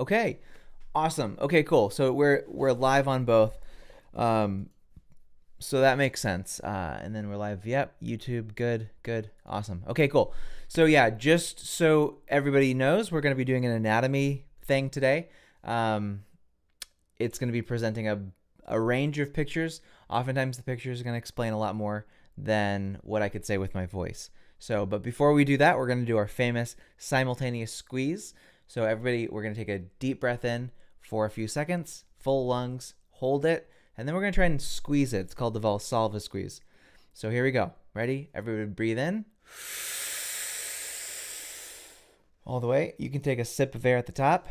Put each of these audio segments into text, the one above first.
Okay. Awesome. Okay, cool. So we're live on both. Um, so that makes sense. And then we're live. Yep. YouTube. Good. Good. Awesome. Okay, cool. So yeah, just so everybody knows, we're going to be doing an anatomy thing today. Um, it's going to be presenting a range of pictures. Oftentimes the pictures are going to explain a lot more than what I could say with my voice. So, but before we do that, we're going to do our famous simultaneous squeeze. So everybody, we're going to take a deep breath in for a few seconds, full lungs, hold it, and then we're going to try and squeeze it. It's called the Valsalva squeeze. So here we go. Ready? Everybody breathe in. All the way. You can take a sip of air at the top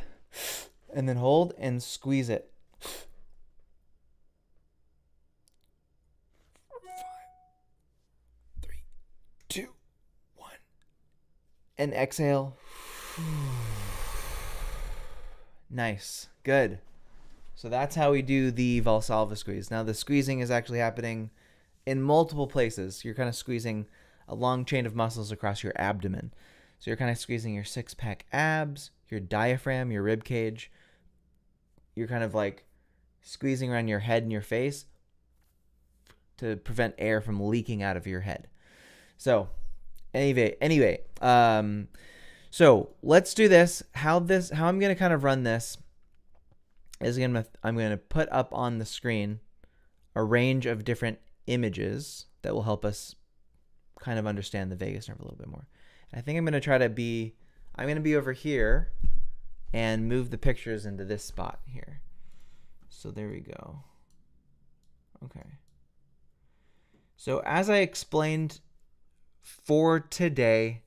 and then hold and squeeze it. 5, 3, 2, 1. And exhale. Nice. Good. So that's how we do the Valsalva squeeze. Now the squeezing is actually happening in multiple places. You're kind of squeezing a long chain of muscles across your abdomen. So you're kind of squeezing your six-pack abs, your diaphragm, your rib cage. You're kind of like squeezing around your head and your face to prevent air from leaking out of your head. So anyway, so let's do this. How I'm going to kind of run this is I'm going to put up on the screen a range of different images that will help us kind of understand the vagus nerve a little bit more. And I think I'm going to try to be over here and move the pictures into this spot here. So there we go. Okay. So as I explained for today,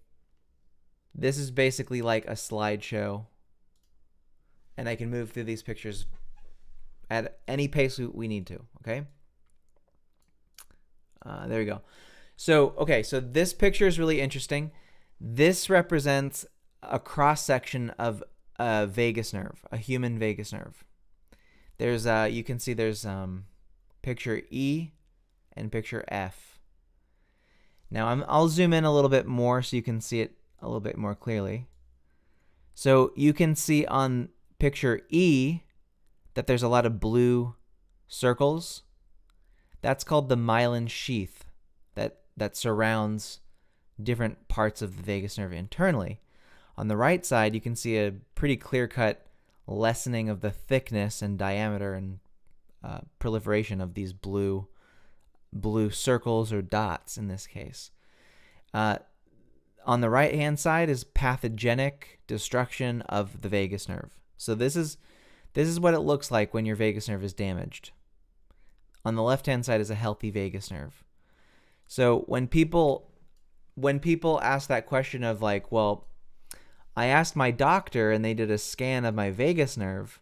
this is basically like a slideshow, and I can move through these pictures at any pace we need to, okay? There we go. So, okay, so this picture is really interesting. This represents a cross-section of a vagus nerve, a human vagus nerve. There's, you can see there's picture E and picture F. Now, I'll zoom in a little bit more so you can see it a little bit more clearly. So you can see on picture E that there's a lot of blue circles. That's called the myelin sheath that surrounds different parts of the vagus nerve internally. On the right side, you can see a pretty clear-cut lessening of the thickness and diameter and proliferation of these blue circles or dots in this case. On the right-hand side is pathogenic destruction of the vagus nerve. So this is what it looks like when your vagus nerve is damaged. On the left-hand side is a healthy vagus nerve. So when people ask that question of like, well, I asked my doctor and they did a scan of my vagus nerve,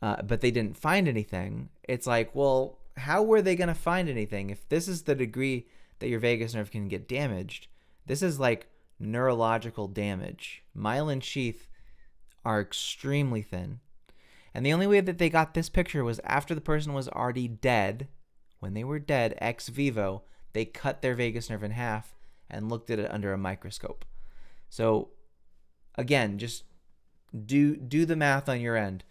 but they didn't find anything. It's like, well, how were they going to find anything? If this is the degree that your vagus nerve can get damaged, this is like neurological damage. Myelin sheath are extremely thin. And the only way that they got this picture was after the person was already dead. When they were dead, ex vivo, they cut their vagus nerve in half and looked at it under a microscope. So again, just do the math on your end.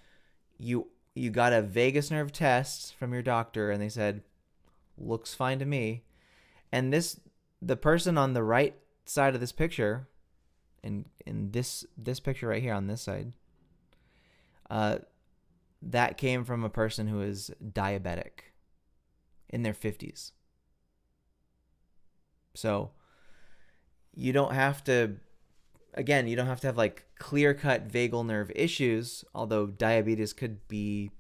You got a vagus nerve test from your doctor and they said, looks fine to me. And the person on the right side of this picture, in this picture right here on this side, that came from a person who is diabetic in their 50s. So you don't have to have like clear-cut vagal nerve issues, although diabetes could be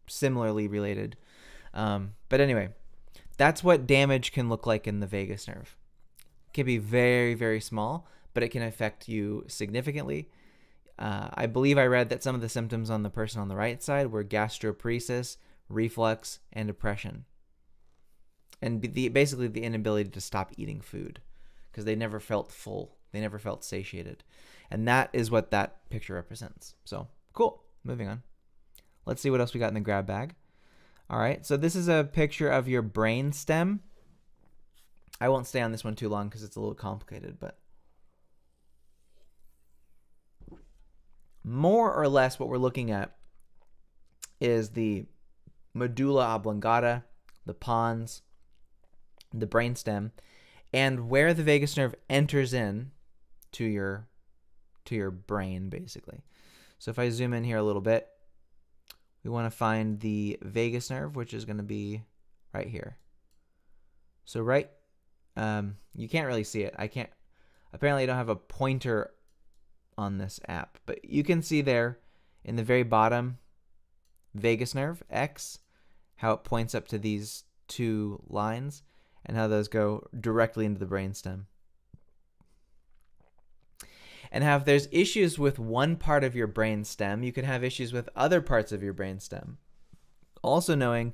similarly related. But anyway, that's what damage can look like in the vagus nerve. It can be very, very small, but it can affect you significantly. I believe I read that some of the symptoms on the person on the right side were gastroparesis, reflux, and depression. And basically the inability to stop eating food because they never felt full. They never felt satiated. And that is what that picture represents. So, cool. Moving on. Let's see what else we got in the grab bag. All right. So this is a picture of your brain stem. I won't stay on this one too long because it's a little complicated, but more or less what we're looking at is the medulla oblongata, the pons, the brainstem, and where the vagus nerve enters in to your brain, basically. So if I zoom in here a little bit, we want to find the vagus nerve, which is going to be right here. So you can't really see it. Apparently I don't have a pointer on this app, but you can see there in the very bottom, vagus nerve, X, how it points up to these two lines and how those go directly into the brainstem. And how if there's issues with one part of your brainstem, you can have issues with other parts of your brainstem. Also knowing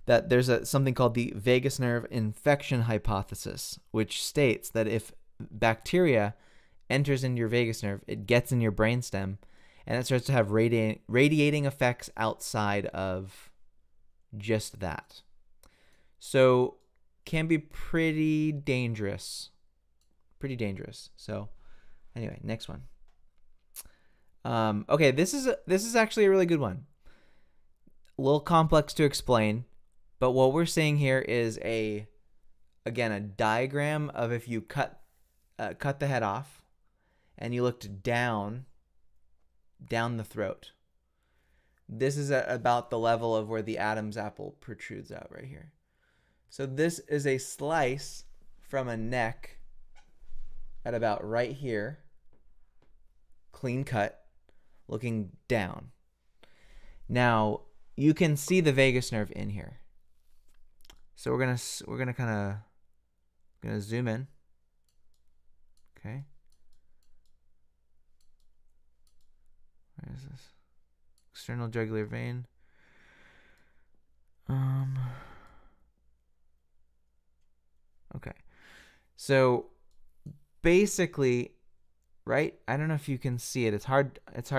that there's something called the vagus nerve infection hypothesis, which states that if bacteria enters into your vagus nerve, it gets in your brainstem, and it starts to have radiating effects outside of just that. So can be pretty dangerous. So anyway, next one. Okay, this is actually a really good one. A little complex to explain, but what we're seeing here is a diagram of if you cut the head off and you looked down the throat. This is about the level of where the Adam's apple protrudes out right here. So this is a slice from a neck at about right here, clean cut, looking down. Now you can see the vagus nerve in here. So we're gonna zoom in. Okay. Where is this? External jugular vein. Okay. So basically, right? I don't know if you can see it. It's hard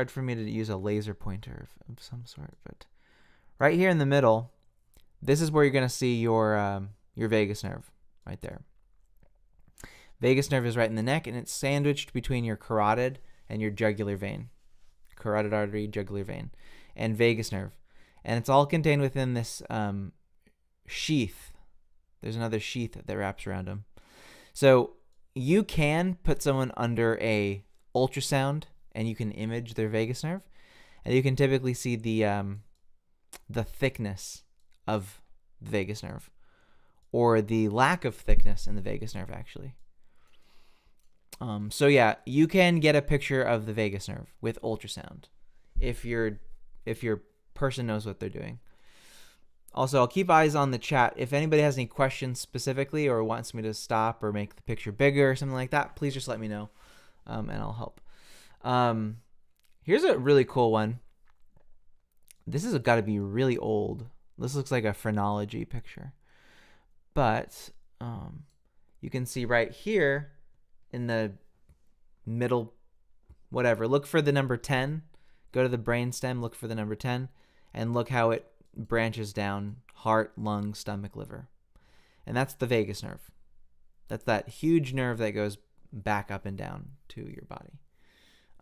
for me to use a laser pointer of some sort, but right here in the middle, this is where you're going to see your vagus nerve right there. Vagus nerve is right in the neck, and it's sandwiched between your carotid and your jugular vein. Carotid artery, jugular vein, and vagus nerve. And it's all contained within this sheath. There's another sheath that wraps around them. So you can put someone under a ultrasound and you can image their vagus nerve, and you can typically see the thickness of the vagus nerve, or the lack of thickness in the vagus nerve, actually. So yeah, you can get a picture of the vagus nerve with ultrasound if your person knows what they're doing. Also, I'll keep eyes on the chat. If anybody has any questions specifically or wants me to stop or make the picture bigger or something like that, please just let me know, and I'll help. Here's a really cool one. This has got to be really old. This looks like a phrenology picture. But you can see right here in the middle, whatever, look for the number 10. Go to the brainstem, look for the number 10, and look how it branches down: heart, lung, stomach, liver. And that's the vagus nerve. That's that huge nerve that goes back up and down to your body.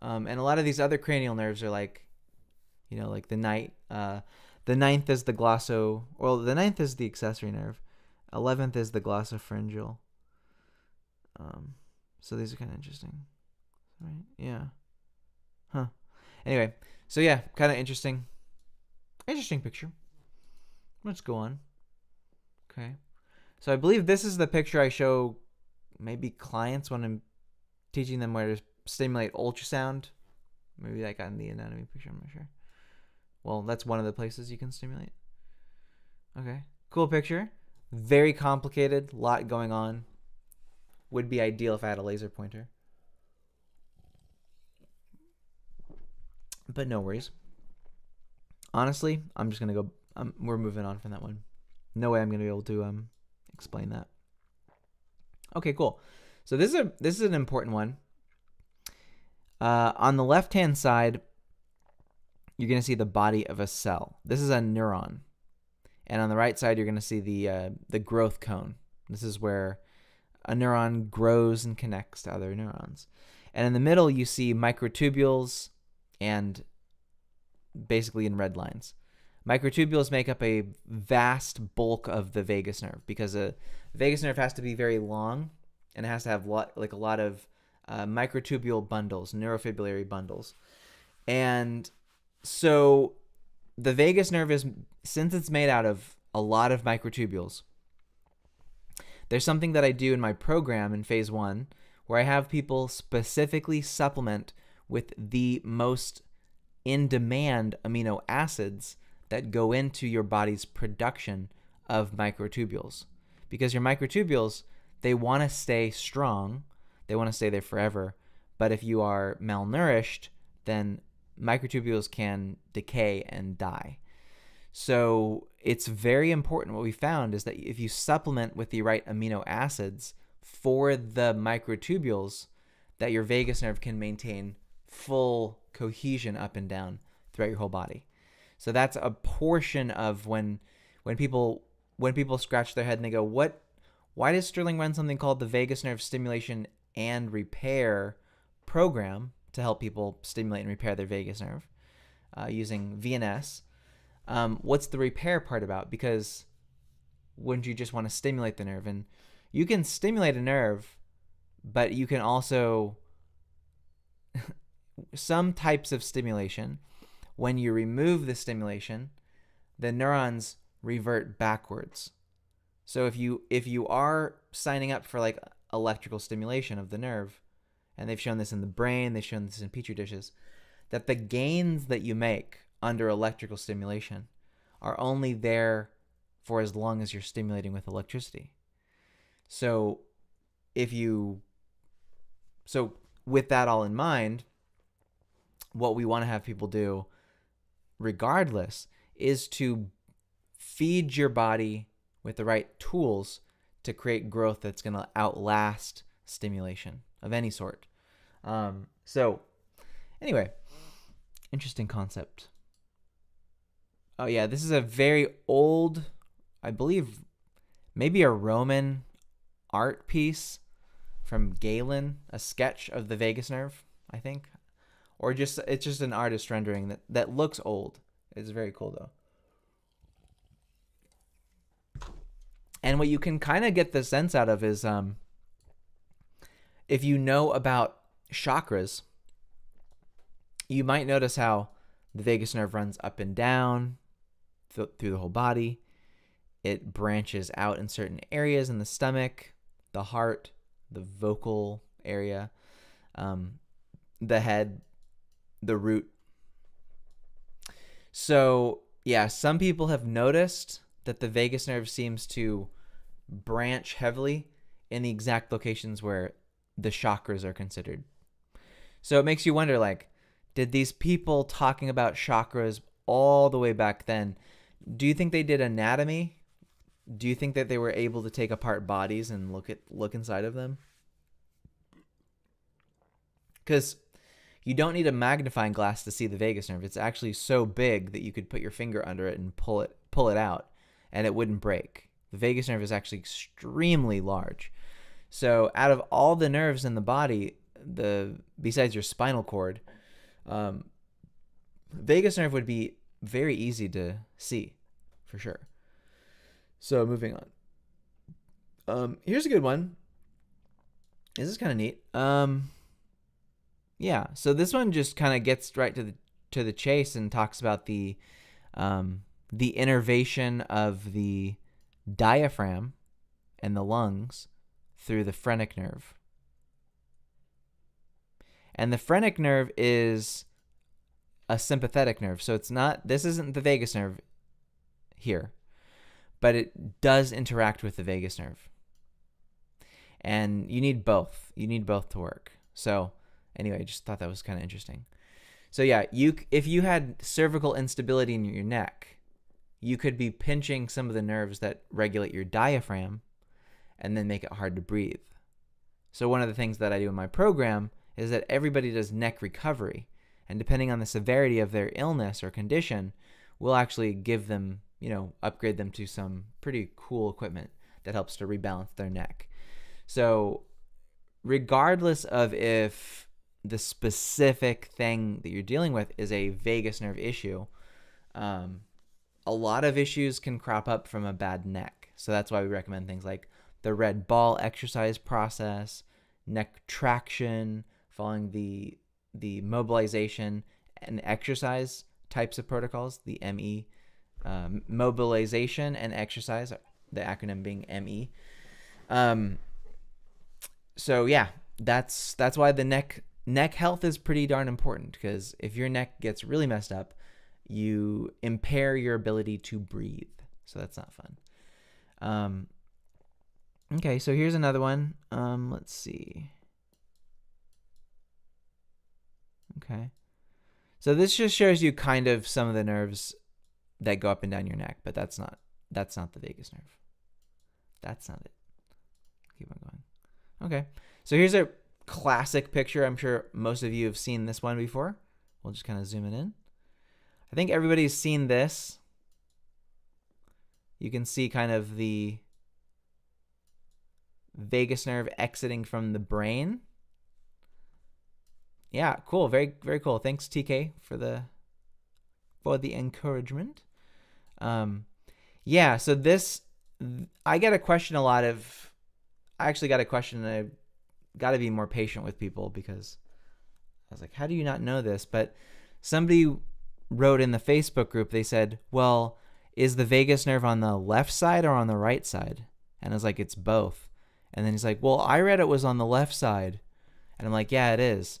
And a lot of these other cranial nerves are like the ninth is the the ninth is the accessory nerve. 11th is the glossopharyngeal. So these are kind of interesting, right? Yeah. Huh. Anyway, so yeah, kind of interesting picture. Let's go on. Okay. So I believe this is the picture I show maybe clients when I'm teaching them where to stimulate ultrasound. Maybe that got in the anatomy picture, I'm not sure. Well, that's one of the places you can stimulate. Okay. Cool picture. Very complicated. A lot going on. Would be ideal if I had a laser pointer. But no worries. Honestly, I'm just going to go. We're moving on from that one. No way I'm going to be able to explain that. Okay, cool. So this is an important one. On the left-hand side, you're going to see the body of a cell. This is a neuron. And on the right side, you're going to see the growth cone. This is where a neuron grows and connects to other neurons. And in the middle, you see microtubules and basically in red lines. Microtubules make up a vast bulk of the vagus nerve because a vagus nerve has to be very long and it has to have a lot of microtubule bundles, neurofibrillary bundles. And so the vagus nerve is, since it's made out of a lot of microtubules, there's something that I do in my program in phase 1 where I have people specifically supplement with the most in-demand amino acids that go into your body's production of microtubules. Because your microtubules, they want to stay strong, they want to stay there forever, but if you are malnourished, then microtubules can decay and die. So it's very important. What we found is that if you supplement with the right amino acids for the microtubules, that your vagus nerve can maintain full cohesion up and down throughout your whole body. So that's a portion of when people scratch their head and they go, why does Sterling run something called the Vagus Nerve Stimulation and Repair program to help people stimulate and repair their vagus nerve using VNS? What's the repair part about? Because wouldn't you just want to stimulate the nerve? And you can stimulate a nerve, but you can also some types of stimulation, when you remove the stimulation, the neurons revert backwards. So if you are signing up for like electrical stimulation of the nerve, and they've shown this in the brain, they've shown this in petri dishes, that the gains that you make under electrical stimulation are only there for as long as you're stimulating with electricity. So with that all in mind, what we want to have people do regardless is to feed your body with the right tools to create growth that's going to outlast stimulation of any sort. So anyway, interesting concept. Oh yeah, this is a very old, I believe maybe a Roman art piece from Galen, a sketch of the vagus nerve, I think. Or it's just an artist rendering that looks old. It's very cool though. And what you can kind of get the sense out of is if you know about chakras, you might notice how the vagus nerve runs up and down through the whole body. It branches out in certain areas in the stomach, the heart, the vocal area, the head, the root. So yeah, some people have noticed that the vagus nerve seems to branch heavily in the exact locations where the chakras are considered. So it makes you wonder, like, did these people talking about chakras all the way back then, do you think they did anatomy? Do you think that they were able to take apart bodies and look inside of them? Because you don't need a magnifying glass to see the vagus nerve. It's actually so big that you could put your finger under it and pull it out, and it wouldn't break. The vagus nerve is actually extremely large. So out of all the nerves in the body, besides your spinal cord, vagus nerve would be very easy to see, for sure. So moving on. Here's a good one. This is kind of neat. Yeah, so this one just kind of gets right to the chase and talks about the innervation of the diaphragm and the lungs through the phrenic nerve. And the phrenic nerve is a sympathetic nerve. So this isn't the vagus nerve here, but it does interact with the vagus nerve. And you need both. You need both to work. So anyway, I just thought that was kind of interesting. So yeah, if you had cervical instability in your neck, you could be pinching some of the nerves that regulate your diaphragm and then make it hard to breathe. So one of the things that I do in my program is that everybody does neck recovery. And depending on the severity of their illness or condition, we'll actually give them, upgrade them to some pretty cool equipment that helps to rebalance their neck. So regardless of if the specific thing that you're dealing with is a vagus nerve issue, a lot of issues can crop up from a bad neck. So that's why we recommend things like the red ball exercise process, neck traction, following the mobilization and exercise types of protocols, the ME, mobilization and exercise, the acronym being ME. So yeah, that's why the neck health is pretty darn important, because if your neck gets really messed up, you impair your ability to breathe. So that's not fun. Okay, so here's another one. Let's see. Okay. So this just shows you kind of some of the nerves that go up and down your neck, but that's not the vagus nerve. That's not it. Keep on going. Okay. So here's a classic picture. I'm sure most of you have seen this one before. We'll just kind of zoom it in. I think everybody's seen this. You can see kind of the vagus nerve exiting from the brain. Yeah, cool. Very, very cool. Thanks, TK, for the encouragement. Yeah, so this, I get a question a lot of, I actually got a question, and I got to be more patient with people, because I was like, how do you not know this? But somebody wrote in the Facebook group, they said, well, is the vagus nerve on the left side or on the right side? And I was like, it's both. And then he's like, well, I read it was on the left side. And I'm like, yeah, it is.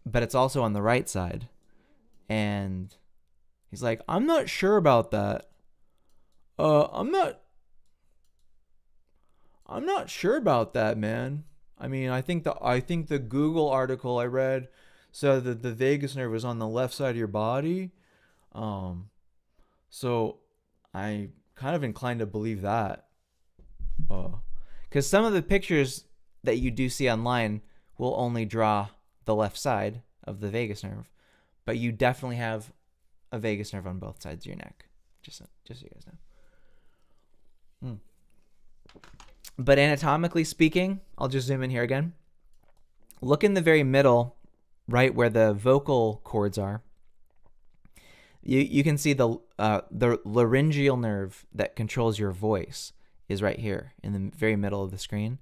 But it's also on the right side. And he's like, I'm not sure about that. I'm not sure about that, man. I mean, I think the Google article I read said that the vagus nerve is on the left side of your body. So I kind of inclined to believe that. Because some of the pictures that you do see online will only draw the left side of the vagus nerve, but you definitely have a vagus nerve on both sides of your neck. Just so you guys know. But anatomically speaking, I'll just zoom in here again. Look in the very middle, right where the vocal cords are. You can see the laryngeal nerve that controls your voice is right here in the very middle of the screen.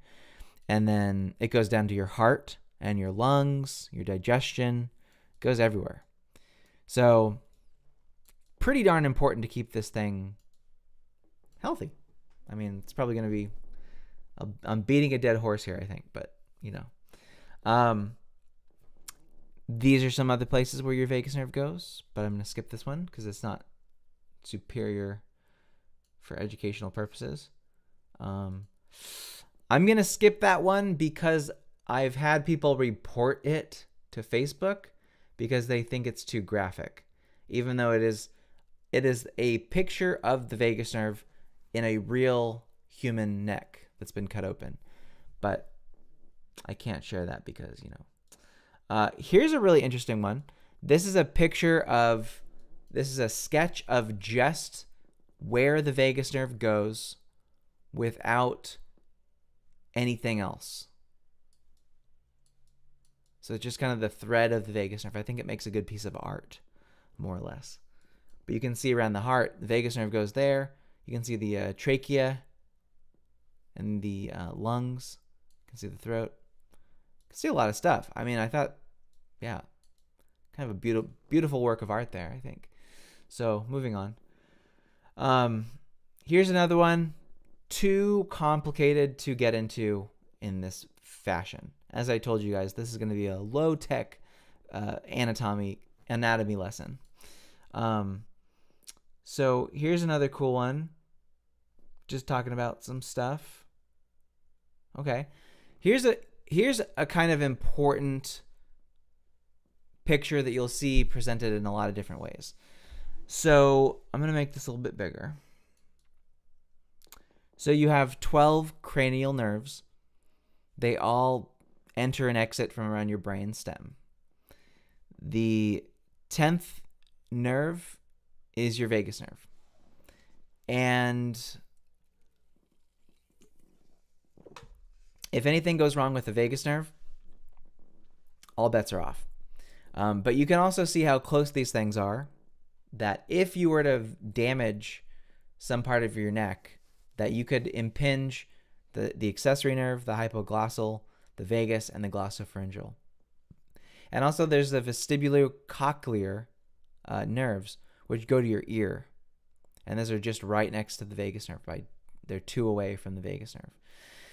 And then it goes down to your heart and your lungs, your digestion, goes everywhere. So pretty darn important to keep this thing healthy. I mean, it's probably going to be, I'm beating a dead horse here, I think, but you know. These are some other places where your vagus nerve goes, but I'm going to skip this one because it's not superior for educational purposes. I'm going to skip that one because I've had people report it to Facebook because they think it's too graphic, even though it is a picture of the vagus nerve in a real human neck that's been cut open. But I can't share that because, you know. Here's a really interesting one. This is a sketch of just where the vagus nerve goes without anything else. So it's just kind of the thread of the vagus nerve. I think it makes a good piece of art, more or less. But you can see around the heart, the vagus nerve goes there. You can see the trachea and the lungs. You can see the throat. You can see a lot of stuff. I mean, I thought, yeah, kind of a beautiful work of art there, I think. So moving on. Here's another one. Too complicated to get into in this fashion. As I told you guys, this is going to be a low-tech anatomy lesson. So here's another cool one. Just talking about some stuff. Okay. Here's a kind of important picture that you'll see presented in a lot of different ways. So I'm going to make this a little bit bigger. So you have 12 cranial nerves. They all enter and exit from around your brain stem. The 10th nerve is your vagus nerve. And if anything goes wrong with the vagus nerve, all bets are off. But you can also see how close these things are, that if you were to damage some part of your neck, that you could impinge the accessory nerve, the hypoglossal, the vagus, and the glossopharyngeal. And also there's the vestibulocochlear nerves, which go to your ear. And those are just right next to the vagus nerve. They're 2 away from the vagus nerve.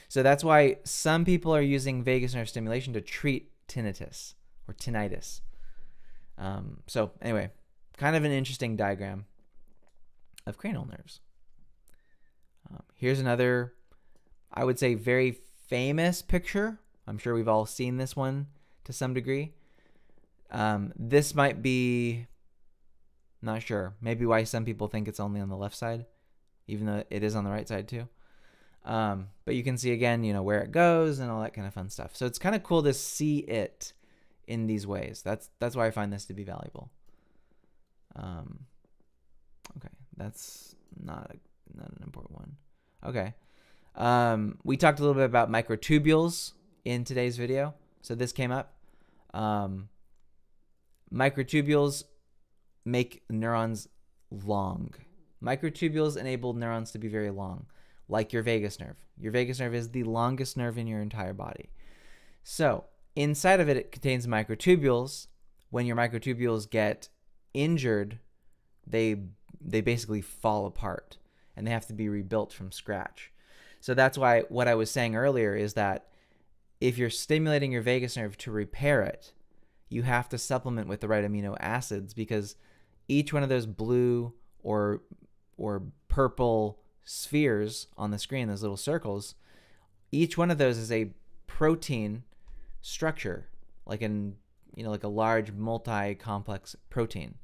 So that's why some people are using vagus nerve stimulation to treat tinnitus or tinnitus. So anyway, kind of an interesting diagram of cranial nerves. Here's another, I would say, very famous picture. I'm sure we've all seen this one to some degree. This might be, not sure, maybe why some people think it's only on the left side, even though it is on the right side too. But you can see again, where it goes and all that kind of fun stuff. So it's kind of cool to see it in these ways. That's why I find this to be valuable. Okay, that's not an important one. Okay. We talked a little bit about microtubules in today's video. So this came up. Microtubules make neurons long. Microtubules enable neurons to be very long, like your vagus nerve. Your vagus nerve is the longest nerve in your entire body. So inside of it, it contains microtubules. When your microtubules get injured, they basically fall apart and they have to be rebuilt from scratch. So that's why what I was saying earlier is that if you're stimulating your vagus nerve to repair it, you have to supplement with the right amino acids, because each one of those blue or purple spheres on the screen, those little circles, each one of those is a protein structure, like a large multi-complex protein,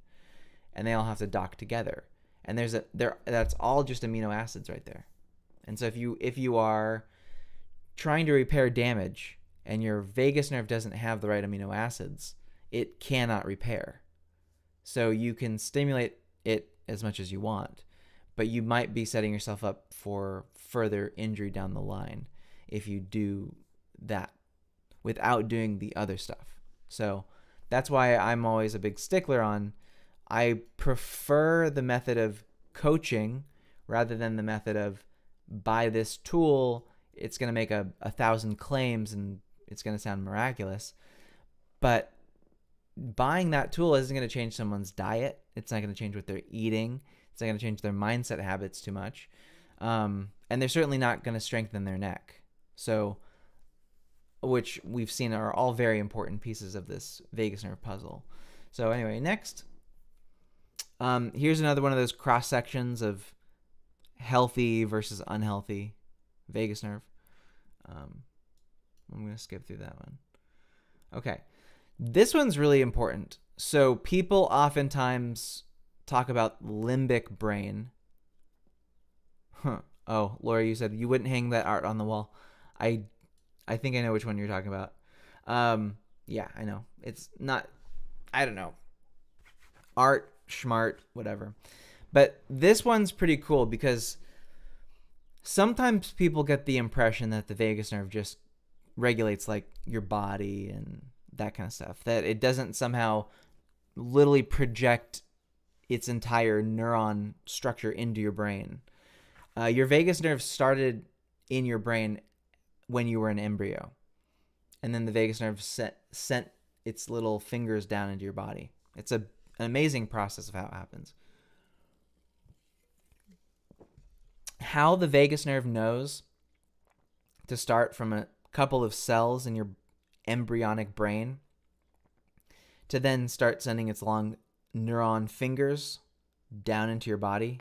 and they all have to dock together. And that's all just amino acids right there. And so if you are trying to repair damage and your vagus nerve doesn't have the right amino acids, it cannot repair. So you can stimulate it as much as you want, but you might be setting yourself up for further injury down the line if you do that without doing the other stuff. So that's why I'm always a big stickler on, I prefer the method of coaching rather than the method of, buy this tool, it's going to make 1,000 claims and it's going to sound miraculous. But buying that tool isn't going to change someone's diet. It's not going to change what they're eating. It's not going to change their mindset habits too much. And they're certainly not going to strengthen their neck. So, which we've seen are all very important pieces of this vagus nerve puzzle. So anyway, next. Here's another one of those cross sections of healthy versus unhealthy vagus nerve. I'm going to skip through that one. Okay. This one's really important. So people oftentimes talk about limbic brain. Oh, Laura, you said you wouldn't hang that art on the wall. I think I know which one you're talking about. Yeah, I know. It's not, I don't know. Art, schmart, whatever. But this one's pretty cool because sometimes people get the impression that the vagus nerve just regulates like your body and that kind of stuff, that it doesn't somehow literally project its entire neuron structure into your brain. Your vagus nerve started in your brain when you were an embryo, and then the vagus nerve sent its little fingers down into your body. It's an amazing process of how it happens. How the vagus nerve knows to start from a couple of cells in your embryonic brain to then start sending its long neuron fingers down into your body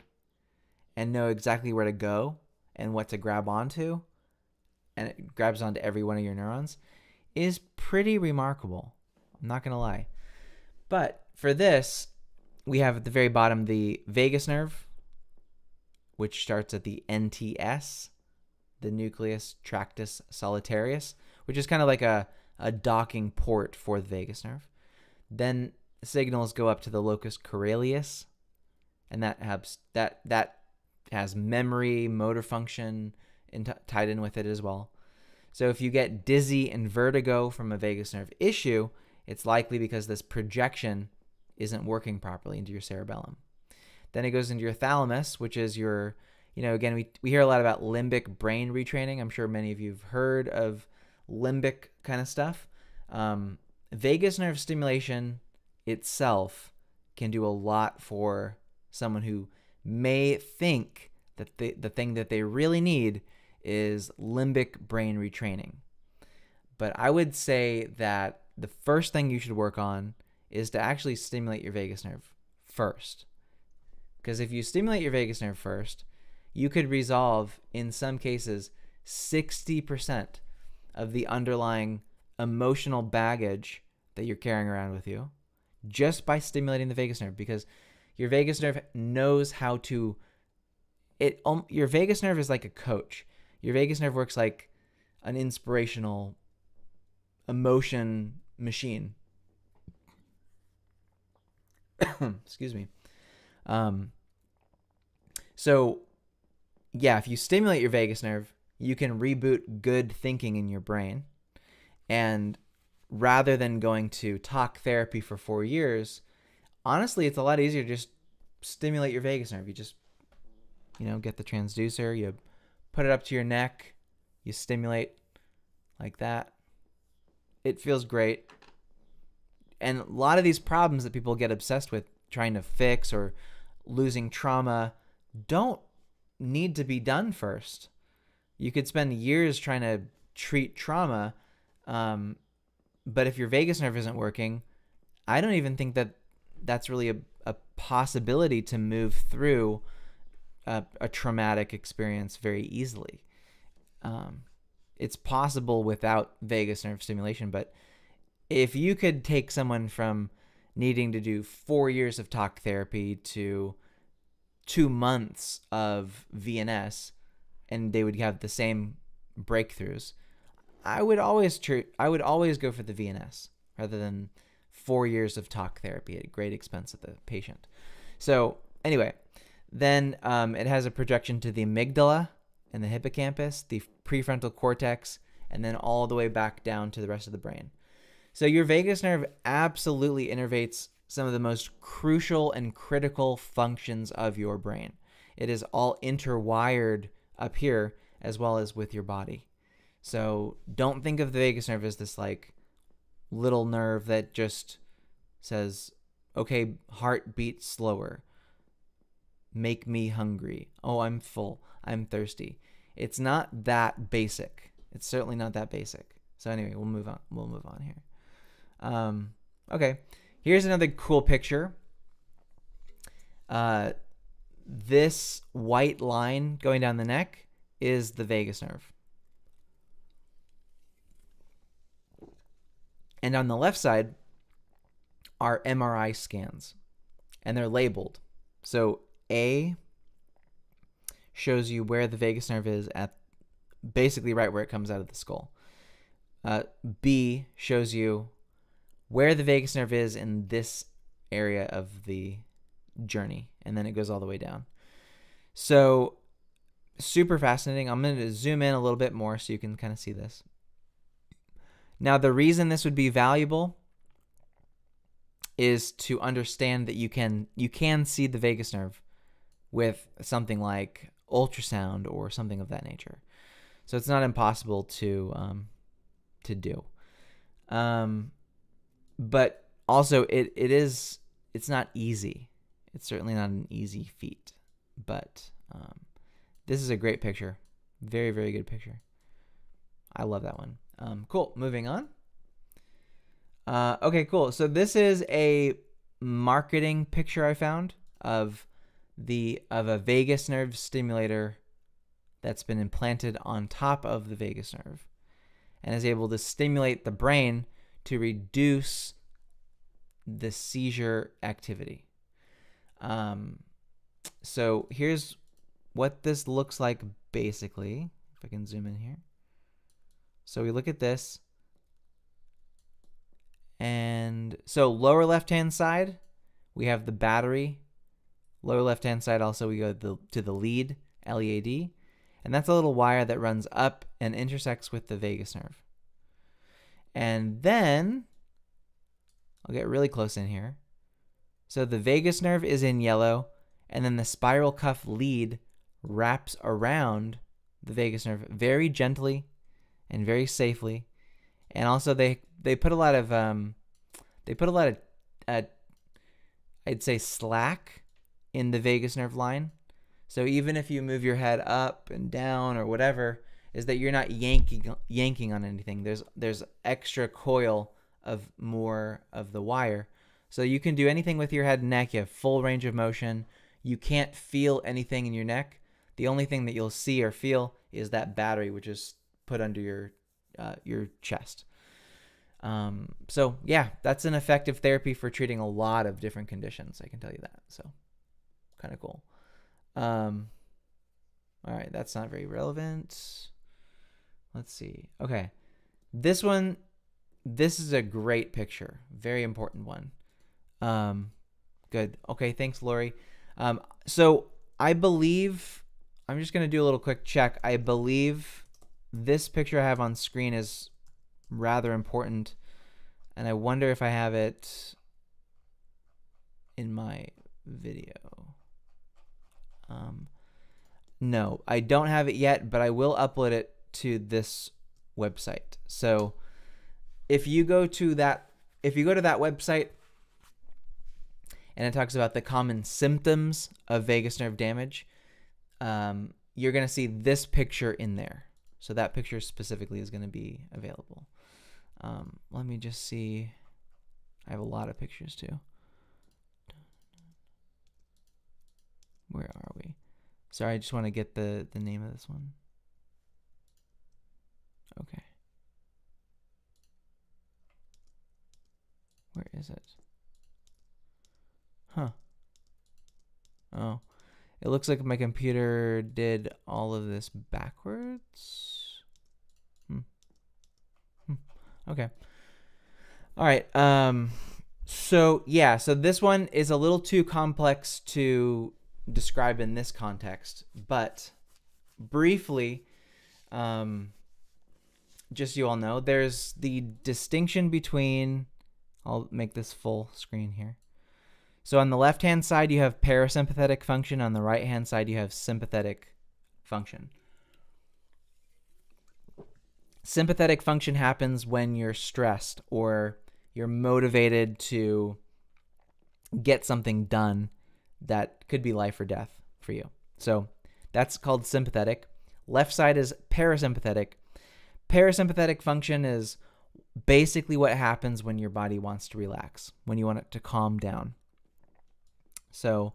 and know exactly where to go and what to grab onto, and it grabs onto every one of your neurons, is pretty remarkable. I'm not going to lie. But for this, we have at the very bottom the vagus nerve, which starts at the NTS, the nucleus tractus solitarius, which is kind of like a docking port for the vagus nerve. Then signals go up to the locus coeruleus, and that has memory, motor function tied in with it as well. So if you get dizzy and vertigo from a vagus nerve issue, It's likely because this projection isn't working properly into your cerebellum. Then it goes into your thalamus, which is your, again, we hear a lot about limbic brain retraining. I'm sure many of you have heard of limbic kind of stuff. Vagus nerve stimulation itself can do a lot for someone who may think that the thing that they really need is limbic brain retraining. But I would say that the first thing you should work on is to actually stimulate your vagus nerve first. Because if you stimulate your vagus nerve first, you could resolve, in some cases, 60% of the underlying emotional baggage that you're carrying around with you just by stimulating the vagus nerve, because your vagus nerve knows how to your vagus nerve is like a coach. Your vagus nerve works like an inspirational emotion machine. Excuse me. So yeah, if you stimulate your vagus nerve, you can reboot good thinking in your brain. And rather than going to talk therapy for 4 years, honestly, it's a lot easier to just stimulate your vagus nerve. You just, get the transducer, you put it up to your neck, you stimulate like that. It feels great. And a lot of these problems that people get obsessed with trying to fix or losing trauma don't need to be done first. You could spend years trying to treat trauma, but if your vagus nerve isn't working, I don't even think that that's really a possibility to move through a traumatic experience very easily. It's possible without vagus nerve stimulation, but if you could take someone from needing to do 4 years of talk therapy to 2 months of VNS, and they would have the same breakthroughs, I would always go for the VNS rather than 4 years of talk therapy at great expense of the patient. So anyway, then it has a projection to the amygdala and the hippocampus, the prefrontal cortex, and then all the way back down to the rest of the brain. So your vagus nerve absolutely innervates some of the most crucial and critical functions of your brain. It is all interwired up here as well as with your body. So don't think of the vagus nerve as this like little nerve that just says, okay, heart beat slower. Make me hungry. Oh, I'm full. I'm thirsty. It's not that basic. It's certainly not that basic. So anyway, we'll move on here. Okay, here's another cool picture. This white line going down the neck is the vagus nerve. And on the left side are MRI scans, and they're labeled. So A shows you where the vagus nerve is at basically right where it comes out of the skull. B shows you where the vagus nerve is in this area of the journey, and then it goes all the way down. So super fascinating. I'm going to zoom in a little bit more so you can kind of see this. Now, the reason this would be valuable is to understand that you can see the vagus nerve with something like ultrasound or something of that nature. So it's not impossible to do. But also it's not easy. It's certainly not an easy feat. But this is a great picture. Very, very good picture. I love that one. Cool. Moving on. Okay, cool. So this is a marketing picture I found of a vagus nerve stimulator that's been implanted on top of the vagus nerve and is able to stimulate the brain to reduce the seizure activity. So here's what this looks like basically. If I can zoom in here. So we look at this. And so lower left-hand side, we have the battery. Lower left-hand side also we go to the lead, LEAD. And that's a little wire that runs up and intersects with the vagus nerve. And then I'll get really close in here. So the vagus nerve is in yellow, and then the spiral cuff lead wraps around the vagus nerve very gently and very safely. And also they put a lot of I'd say slack in the vagus nerve line. So even if you move your head up and down or whatever, is that you're not yanking on anything. There's extra coil of more of the wire. So you can do anything with your head and neck. You have full range of motion. You can't feel anything in your neck. The only thing that you'll see or feel is that battery, which is put under your chest. So yeah, that's an effective therapy for treating a lot of different conditions. I can tell you that. So kind of cool. All right, that's not very relevant. Let's see. Okay, this is a great picture. Very important one. Good. Okay, thanks, Lori. So I believe, I'm just going to do a little quick check. I believe this picture I have on screen is rather important, and I wonder if I have it in my video. No, I don't have it yet, but I will upload it to this website. So if you go to that website and it talks about the common symptoms of vagus nerve damage, you're going to see this picture in there. So that picture specifically is going to be available. Let me just see. I have a lot of pictures too. Where are we? Sorry, I just want to get the name of this one. Okay. Where is it? Huh. Oh. It looks like my computer did all of this backwards. Okay. All right. So yeah, so this one is a little too complex to describe in this context, but briefly, just so you all know, there's the distinction between, I'll make this full screen here. So on the left-hand side, you have parasympathetic function. On the right-hand side, you have sympathetic function. Sympathetic function happens when you're stressed or you're motivated to get something done that could be life or death for you. So that's called sympathetic. Left side is parasympathetic. Parasympathetic function is basically what happens when your body wants to relax, when you want it to calm down. So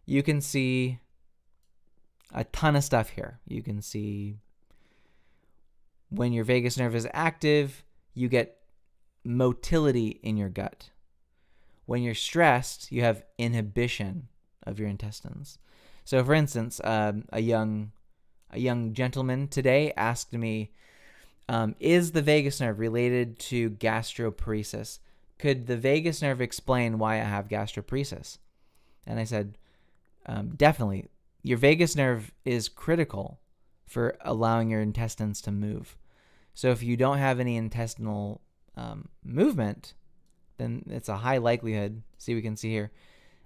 you can see a ton of stuff here. You can see when your vagus nerve is active, you get motility in your gut. When you're stressed, you have inhibition of your intestines. So for instance, a young gentleman today asked me, is the vagus nerve related to gastroparesis? Could the vagus nerve explain why I have gastroparesis? And I said, definitely. Your vagus nerve is critical for allowing your intestines to move. So if you don't have any intestinal movement, then it's a high likelihood. See, we can see here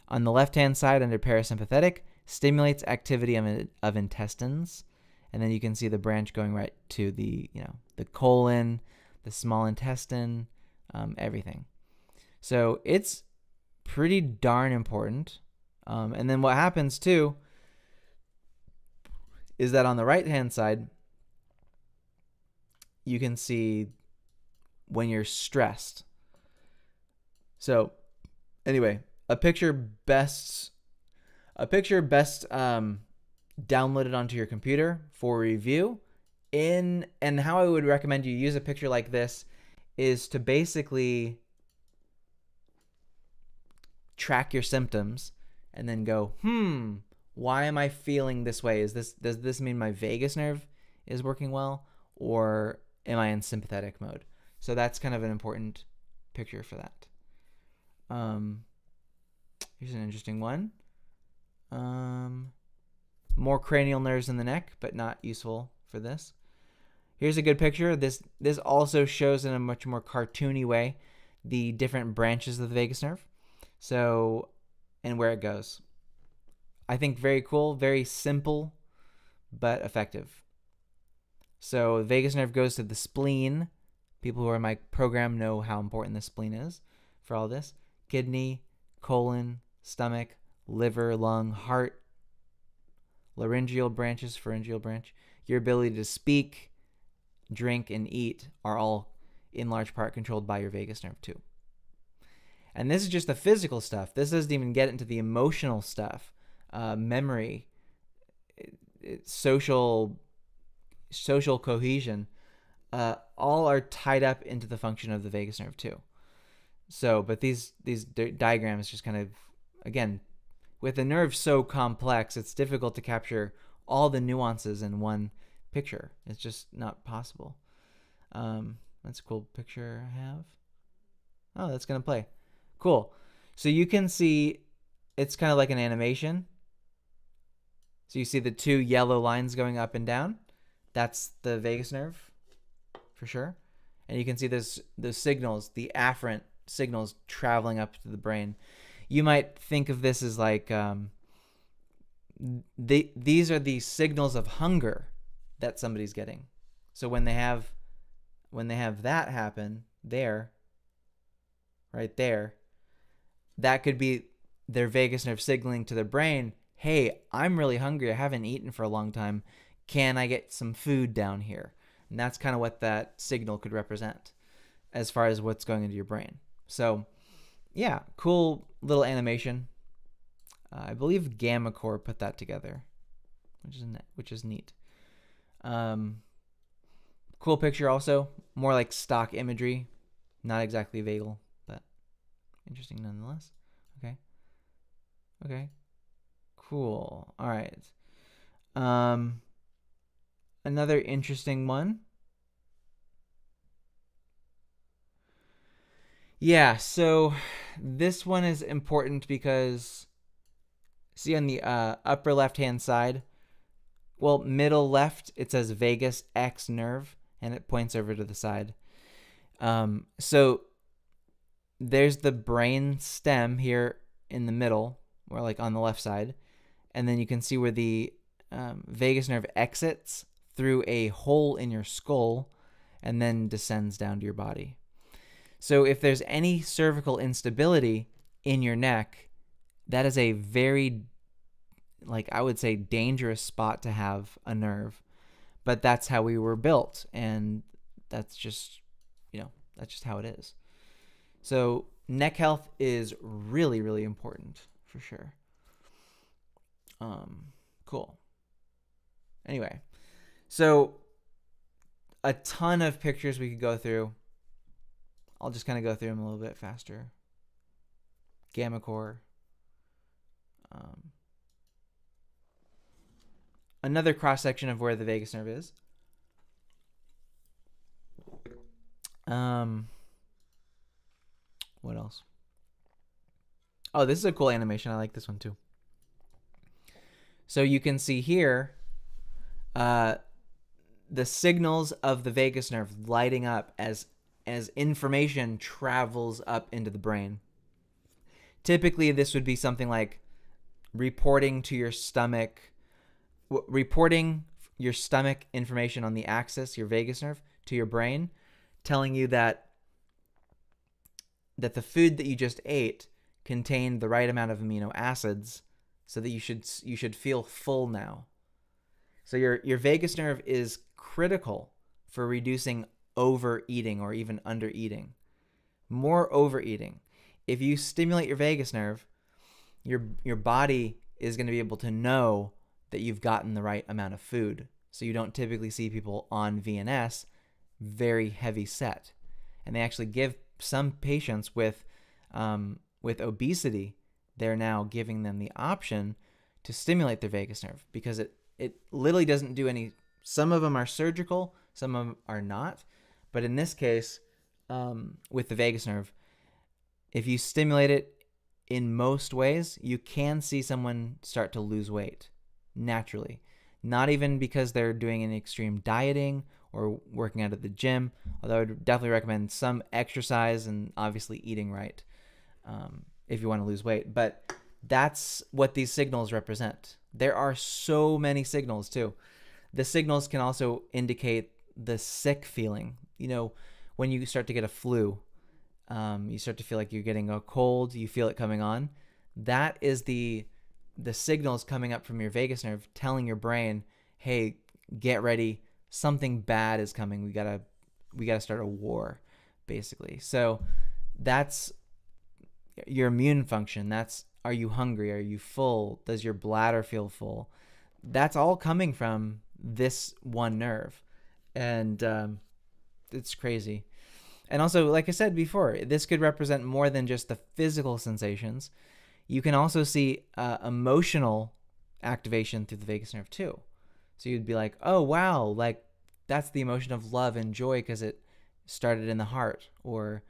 on the left-hand side under parasympathetic, stimulates activity of intestines. And then you can see the branch going right to the colon, the small intestine, everything. So it's pretty darn important. And then what happens too is that on the right-hand side, you can see when you're stressed. So anyway, a picture best downloaded onto your computer for review. And how I would recommend you use a picture like this is to basically track your symptoms and then go, why am I feeling this way? Does this mean my vagus nerve is working well, or am I in sympathetic mode? So that's kind of an important picture for that. Here's an interesting one. More cranial nerves in the neck, but not useful for this. Here's a good picture. This also shows in a much more cartoony way the different branches of the vagus nerve. So, and where it goes. I think very cool, very simple, but effective. So the vagus nerve goes to the spleen. People who are in my program know how important the spleen is for all this. Kidney, colon, stomach, liver, lung, heart, laryngeal branches, pharyngeal branch. Your ability to speak, drink, and eat are all in large part controlled by your vagus nerve too. And this is just the physical stuff. This doesn't even get into the emotional stuff, memory, social cohesion. All are tied up into the function of the vagus nerve too. So, but these diagrams just kind of, again, with the nerve so complex, it's difficult to capture all the nuances in one picture. It's just not possible. That's a cool picture I have. Oh, that's going to play. Cool. So you can see it's kind of like an animation. So you see the two yellow lines going up and down. That's the vagus nerve for sure. And you can see the signals, the afferent signals traveling up to the brain. You might think of this as like these are the signals of hunger that somebody's getting. So when they have that happen there, right there, that could be their vagus nerve signaling to their brain, hey, I'm really hungry. I haven't eaten for a long time. Can I get some food down here? And that's kind of what that signal could represent as far as what's going into your brain. So yeah, cool little animation. I believe Gamma Core put that together, which is neat. Cool picture also. More like stock imagery. Not exactly vagal, but interesting nonetheless. Okay. Cool. All right. Another interesting one. Yeah, so this one is important because see on the upper left-hand side, well, middle left, it says vagus X nerve, and it points over to the side. So there's the brain stem here in the middle, or like on the left side, and then you can see where the vagus nerve exits through a hole in your skull and then descends down to your body. So if there's any cervical instability in your neck, that is a very, like I would say, dangerous spot to have a nerve. But that's how we were built, and that's just, that's just how it is. So neck health is really, really important for sure. Cool. Anyway, so a ton of pictures we could go through. I'll just kind of go through them a little bit faster. Gamma Core. Another cross section of where the vagus nerve is. What else? Oh, this is a cool animation. I like this one too. So you can see here the signals of the vagus nerve lighting up as information travels up into the brain. Typically, this would be something like reporting your stomach information on the axis, your vagus nerve, to your brain, telling you that the food that you just ate contained the right amount of amino acids so that you should feel full now. So your vagus nerve is critical for reducing overeating or even undereating. More overeating. If you stimulate your vagus nerve, your body is going to be able to know that you've gotten the right amount of food. So you don't typically see people on VNS very heavy set. And they actually give some patients with obesity, they're now giving them the option to stimulate their vagus nerve because it literally doesn't do any. Some of them are surgical, some of them are not. But in this case, with the vagus nerve, if you stimulate it in most ways, you can see someone start to lose weight naturally. Not even because they're doing any extreme dieting or working out at the gym. Although I would definitely recommend some exercise and obviously eating right if you want to lose weight. But that's what these signals represent. There are so many signals too. The signals can also indicate the sick feeling. You know, when you start to get a flu, you start to feel like you're getting a cold, you feel it coming on. That is the signals coming up from your vagus nerve telling your brain, hey, get ready, something bad is coming. We gotta start a war, basically. So that's your immune function. That's, are you hungry? Are you full? Does your bladder feel full? That's all coming from this one nerve. And it's crazy. And also, like I said before, this could represent more than just the physical sensations. You can also see emotional activation through the vagus nerve too. So you'd be like, oh, wow, like that's the emotion of love and joy because it started in the heart. Or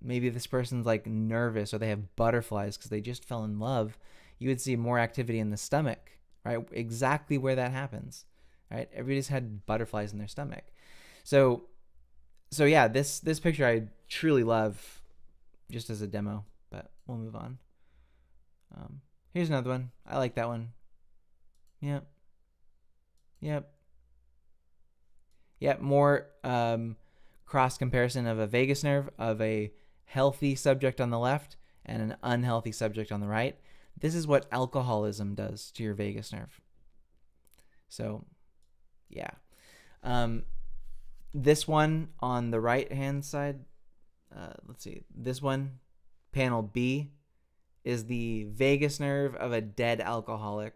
maybe this person's like nervous or they have butterflies because they just fell in love. You would see more activity in the stomach, right? Exactly where that happens, right? Everybody's had butterflies in their stomach. So yeah, this picture I truly love just as a demo, but we'll move on. Here's another one. I like that one. Yep. More cross comparison of a vagus nerve of a healthy subject on the left and an unhealthy subject on the right. This is what alcoholism does to your vagus nerve. So, yeah. This one on the right hand side, let's see. This one, panel B, is the vagus nerve of a dead alcoholic,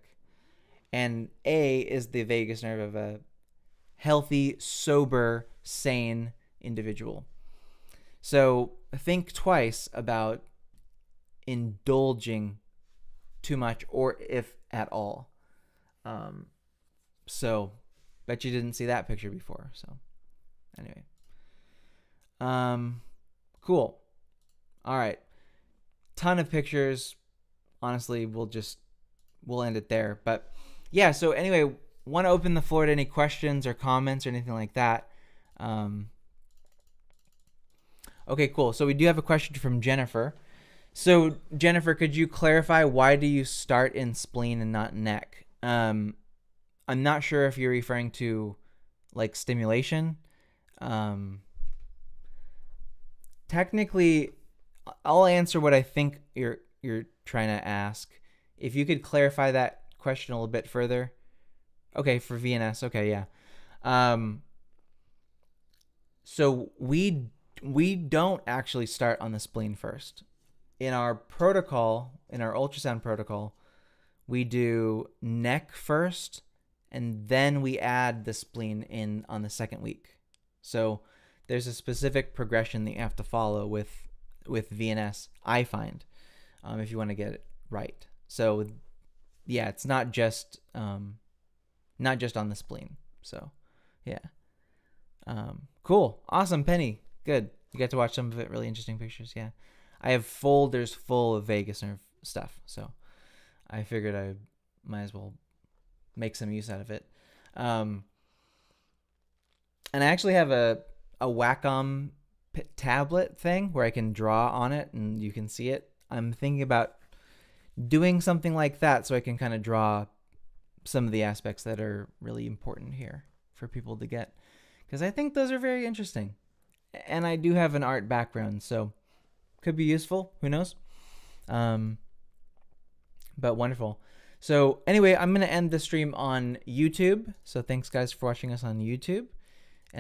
and A is the vagus nerve of a healthy, sober, sane individual. So think twice about indulging too much, or if at all. So bet you didn't see that picture before. So anyway, cool. All right. Ton of pictures. Honestly, we'll end it there. But yeah, so anyway, want to open the floor to any questions or comments or anything like that. Okay, cool. So we do have a question from Jennifer. So Jennifer, could you clarify why do you start in spleen and not neck? I'm not sure if you're referring to like stimulation. Technically, I'll answer what I think you're trying to ask. If you could clarify that question a little bit further. Okay, for VNS. Okay, yeah. So we don't actually start on the spleen first. In our protocol, in our ultrasound protocol, we do neck first, and then we add the spleen in on the second week. So there's a specific progression that you have to follow with VNS, I find, if you want to get it right. So yeah, it's not just on the spleen. So yeah. Cool. Awesome, Penny. Good. You got to watch some of it. Really interesting pictures. Yeah. I have folders full of vagus nerve stuff. So I figured I might as well make some use out of it. And I actually have a Wacom tablet thing where I can draw on it and you can see it. I'm thinking about doing something like that so I can kind of draw some of the aspects that are really important here for people to get, because I think those are very interesting. And I do have an art background, so could be useful. Who knows? But wonderful. So anyway, I'm going to end the stream on YouTube. So thanks guys for watching us on YouTube.